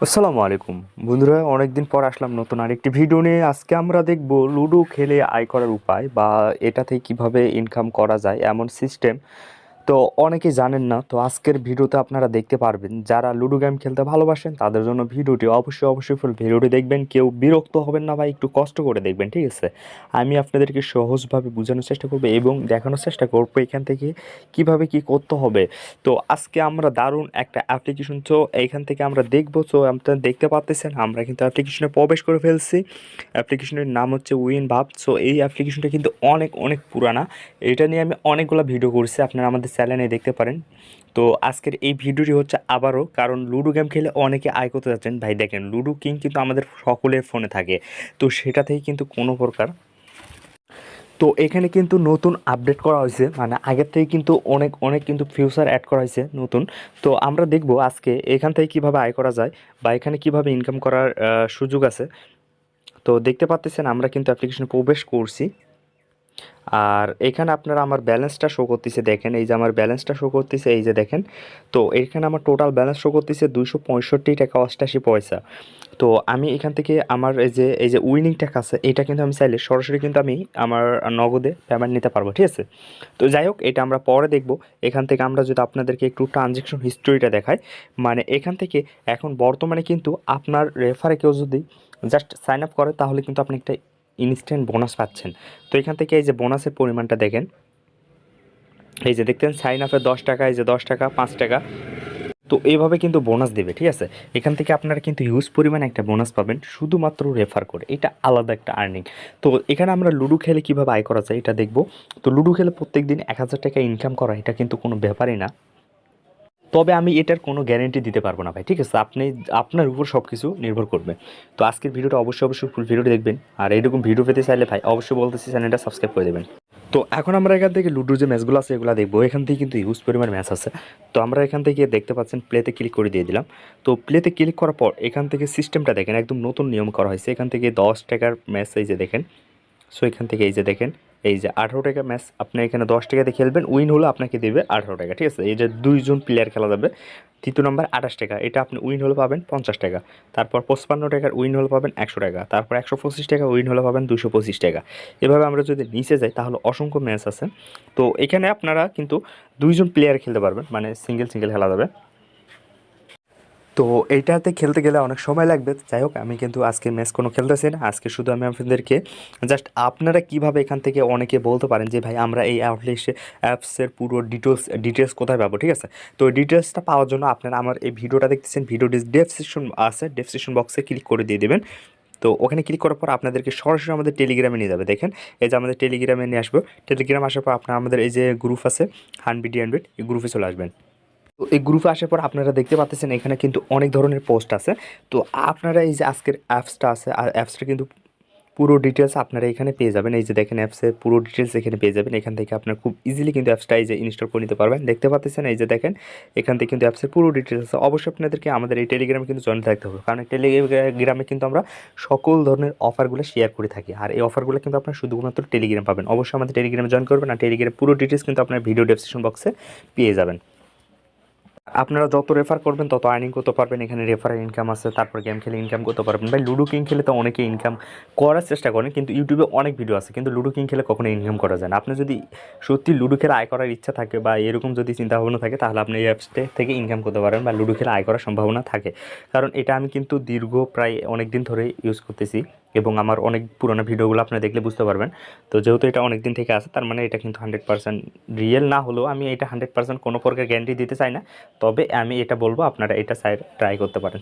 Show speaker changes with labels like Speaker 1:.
Speaker 1: আসসালামু আলাইকুম বন্ধুরা, অনেকদিন পর আসলাম নতুন আরেকটি ভিডিও নিয়ে। আজকে আমরা দেখব লুডো খেলে আয় করার উপায় বা এটা থেকে কিভাবে ইনকাম করা যায় এমন সিস্টেম। তো অনেকেই জানেন না, তো আজকের ভিডিওতে আপনারা দেখতে পারবেন যারা লুডো গেম খেলতে ভালোবাসেন তাদের জন্য ভিডিওটি অবশ্যই ফুল ভিডিওটি দেখবেন। কেউ বিরক্ত হবেন না, বা একটু কষ্ট করে দেখবেন, ঠিক আছে? আমি আপনাদেরকে সহজভাবে বোঝানোর চেষ্টা করবো এবং দেখানোর চেষ্টা করবো এখান থেকে কিভাবে কি করতে হবে। তো আজকে আমরা দারুণ একটা অ্যাপ্লিকেশন, তো এইখান থেকে আমরা দেখবো। তো আপনারা দেখতে পাচ্ছেন আমরা কিন্তু অ্যাপ্লিকেশনে প্রবেশ করে ফেলছি। অ্যাপ্লিকেশনের নাম হচ্ছে উইন ভাব। সো এই অ্যাপ্লিকেশনটা কিন্তু অনেক অনেক পুরানা। এটা নিয়ে আমি অনেকগুলো ভিডিও করছি, আপনারা আমাদের চ্যানেলে দেখতে পারেন। তো আজকের এই ভিডিওটি হচ্ছে আবারও, কারণ লুডো গেম খেলে অনেকে আয় করতে যাচ্ছেন। ভাই দেখেন, লুডো কিং কিন্তু আমাদের সকলের ফোনে থাকে, তো সেটা থেকে কিন্তু কোনো প্রকার, তো এখানে কিন্তু নতুন আপডেট করা হয়েছে, মানে আগের থেকে কিন্তু অনেক অনেক কিন্তু ফিউচার অ্যাড করা হয়েছে নতুন। তো আমরা দেখব আজকে এখান থেকে কিভাবে আয় করা যায় বা এখানে কিভাবে ইনকাম করার সুযোগ আছে। তো দেখতে পাচ্ছেন আমরা কিন্তু অ্যাপ্লিকেশনে প্রবেশ করছি। আর এখানে আপনারা আমার ব্যালেন্সটা শো করতেছে, দেখেন এই যে আমার ব্যালেন্সটা শো করতেছে, এই যে দেখেন। তো এখানে আমার টোটাল ব্যালেন্স শো করতেছে 265 টাকা 88 পয়সা। তো আমি এখান থেকে আমার এই যে উইনিং টাকা আছে, এটা কিন্তু আমি চাইলে সরাসরি কিন্তু আমি আমার নগদে পেমেন্ট নিতে পারবো, ঠিক আছে? তো যাই হোক, এটা আমরা পরে দেখব। এখান থেকে আমরা যদি আপনাদেরকে একটু ট্রানজ্যাকশন হিস্টোরিটা দেখাই, মানে এখান থেকে এখন বর্তমানে কিন্তু আপনার রেফারে কেউ যদি জাস্ট সাইন আপ করে তাহলে কিন্তু আপনি একটা ইনস্ট্যান্ট বোনাস পাচ্ছেন। তো এখান থেকে এই যে বোনাসের পরিমাণটা দেখেন, এই যে দেখতেন সাইন আপে 10 টাকা, এই যে 10 টাকা, 5 টাকা। তো এইভাবে কিন্তু বোনাস দেবে, ঠিক আছে? এখান থেকে আপনারা কিন্তু হিউজ পরিমাণে একটা বোনাস পাবেন শুধুমাত্র রেফার করে, এটা আলাদা একটা আর্নিং। তো এখানে আমরা লুডো খেলে কীভাবে আয় করা যায় এটা দেখব। তো লুডো খেলে প্রত্যেক দিন 1000 টাকা ইনকাম করা এটা কিন্তু কোনো ব্যাপারই না। তবে আমি এটার কোনো গ্যারেন্টি দিতে পারবো না ভাই, ঠিক আছে? আপনার উপর সব কিছু নির্ভর করবে। তো আজকের ভিডিওটা অবশ্যই ফুল ভিডিওটি দেখবেন। আর এইরকম ভিডিও পেতে চাইলে ভাই অবশ্যই বলতেছি চ্যানেলটা সাবস্ক্রাইব করে দেবেন। তো এখন আমরা এখান থেকে লুডোর যে ম্যাচগুলো আছে এগুলো দেখবো। এখান থেকে কিন্তু হিউজ পরিমাণ ম্যাচ আছে। তো আমরা এখান থেকে দেখতে পাচ্ছেন প্লেতে ক্লিক করে দিয়ে দিলাম। তো প্লেতে ক্লিক করার পর এখান থেকে সিস্টেমটা দেখেন, একদম নতুন নিয়ম করা হয়েছে। এখান থেকে 10 টাকার ম্যাচ, এই যে দেখেন। সো এখান থেকে এই যে দেখেন, এই যে 18 টাকা ম্যাচ, আপনি এখানে 10 টাকাতে খেলবেন, উইন হলে আপনাকে দেবে 18 টাকা, ঠিক আছে? এই যে 2জন প্লেয়ার খেলা যাবে। তৃতীয় নম্বর 28 টাকা, এটা আপনি উইন হলে পাবেন 50 টাকা। তারপর 55 টাকার উইন হলে পাবেন 100 টাকা। তারপর 125 টাকা উইন হলে পাবেন 225 টাকা। এভাবে আমরা যদি নিচে যাই তাহলে অসংখ্য ম্যাচ আছে। তো এখানে আপনারা কিন্তু 2জন প্লেয়ার খেলতে পারবেন, মানে সিঙ্গেল সিঙ্গেল খেলা যাবে। তো এইটাতে খেলতে গেলে অনেক সময় লাগবে। যাই হোক, আমি কিন্তু আজকে ম্যাচ কোনো খেলতেছি না। আজকে শুধু আমি আপনাদেরকে জাস্ট আপনারা কিভাবে এখান থেকে, অনেকে বলতে পারেন যে ভাই আমরা এই অ্যাপসের পুরো ডিটেলস কোথায় পাবো, ঠিক আছে? তো এই ডিটেলসটা পাওয়ার জন্য আপনারা আমার এই ভিডিওটা দেখতেছেন, ভিডিও ডেসক্রিপশন আছে, ডেসক্রিপশন বক্সে ক্লিক করে দিয়ে দেবেন। তো ওখানে ক্লিক করার পর আপনাদেরকে সরাসরি আমাদের টেলিগ্রামে নিয়ে যাবে। দেখেন এই যে আমাদের টেলিগ্রামে নিয়ে আসবো। টেলিগ্রাম আসার পর আপনারা আমাদের এই যে গ্রুপ আছে 100 এই গ্রুপে চলে আসবেন। তো এই গ্রুপে আসার পর আপনারা দেখতে পাচ্ছেন এখানে কিন্তু অনেক ধরনের পোস্ট আছে। তো আপনারা এই যে আজকের অ্যাপসটা আছে, আর অ্যাপসটা কিন্তু পুরো ডিটেলস আপনারা এখানে পেয়ে যাবেন। এই যে দেখেন অ্যাপসের পুরো ডিটেলস এখানে পেয়ে যাবেন। এখান থেকে আপনারা খুব ইজিলি কিন্তু অ্যাপসটা এই যে ইনস্টল করে নিতে পারবেন। দেখতে পাচ্ছেন এই যে দেখেন, এখান থেকে কিন্তু অ্যাপসের পুরো ডিটেলস আছে। অবশ্যই আপনাদেরকে আমাদের এই টেলিগ্রামে কিন্তু জয়েন থাকতে হবে, কারণ এই টেলিগ্রামে কিন্তু আমরা সকল ধরনের অফারগুলো শেয়ার করে থাকি। আর এই অফারগুলো কিন্তু আপনারা শুধুমাত্র টেলিগ্রাম পাবেন। অবশ্যই আমাদের টেলিগ্রামে জয়েন করবেন, আর টেলিগ্রামের পুরো ডিটেলস কিন্তু আপনার ভিডিও ডেসক্রিপশন বক্সে পেয়ে যাবেন। আপনারা যত রেফার করবেন তত আর্নিং করতে পারবেন। এখানে রেফারের ইনকাম আছে, তারপর গেম খেলে ইনকাম করতে পারবেন। ভাই লুডো কিং খেলে তো অনেকে ইনকাম করার চেষ্টা করেন, কিন্তু ইউটিউবে অনেক ভিডিও আছে, কিন্তু লুডো কিং খেলে কখনো ইনকাম করা যায় না। আপনি যদি সত্যি লুডো খেলে আয় করার ইচ্ছা থাকে বা এরকম যদি চিন্তাভাবনা থাকে, তাহলে আপনি এই অ্যাপসটা থেকে ইনকাম করতে পারেন বা লুডো খেলে আয় করার সম্ভাবনা থাকে। কারণ এটা আমি কিন্তু দীর্ঘ প্রায় অনেক দিন ধরে ইউজ করতেছি, এবং আমার অনেক পুরোনো ভিডিওগুলো আপনি দেখলে বুঝতে পারবেন। তো যেহেতু এটা অনেক দিন থেকে আছে, তার মানে এটা কিন্তু 100% রিয়েল না হলেও আমি এটা 100% কোনো প্রকার গ্যারান্টি দিতে চাই না। তবে আমি এটা বলবো আপনারা এটা ট্রাই করতে পারেন।